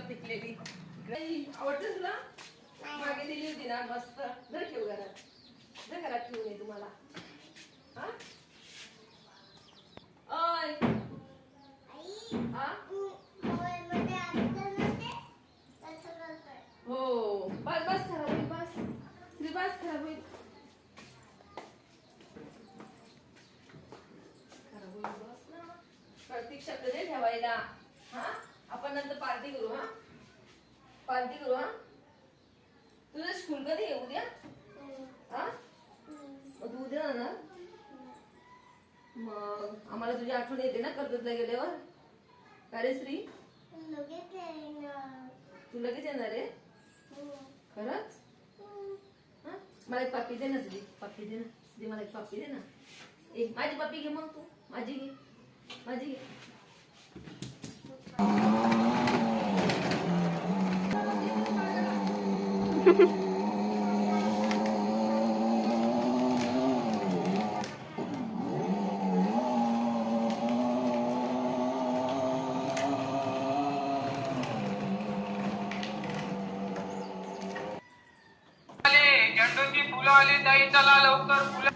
पिकलेली. आवडते तुला? मागे दिली होती ना मस्त. घर ठेव घरात. घरात ठेवून ये तुम्हाला. हा? ओय. हा? हो. बस बस खराब होईल बस. श्री बस खराब होईल. खराब होईल बस ना. प्रतीक्षा दे ठेवायला. हा? आपण नंतर पार्टी करू हा? पार्टी करू हा? तुझं स्कूल कधी आहे उद्या? हा? मग तू उद्या ना? मग आम्हाला तुझी आठवण येते ना कर्जतला गेल्यावर. का रे श्री? तू लगेच येणार आहे? खरंच? हा? मला एक पापी दे ना तुझी. पापी दे ना. दे मला एक पापी दे ना. एक माझी पापी घे मग तू. माझी घे. माझी घे. झेंडूची फुलं आली ताई चला लवकर फुलं.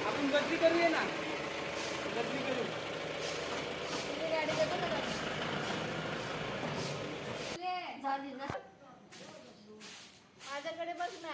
आपण गर्दी करूया ना. गर्दी करू. माझ्याकडे बघ ना.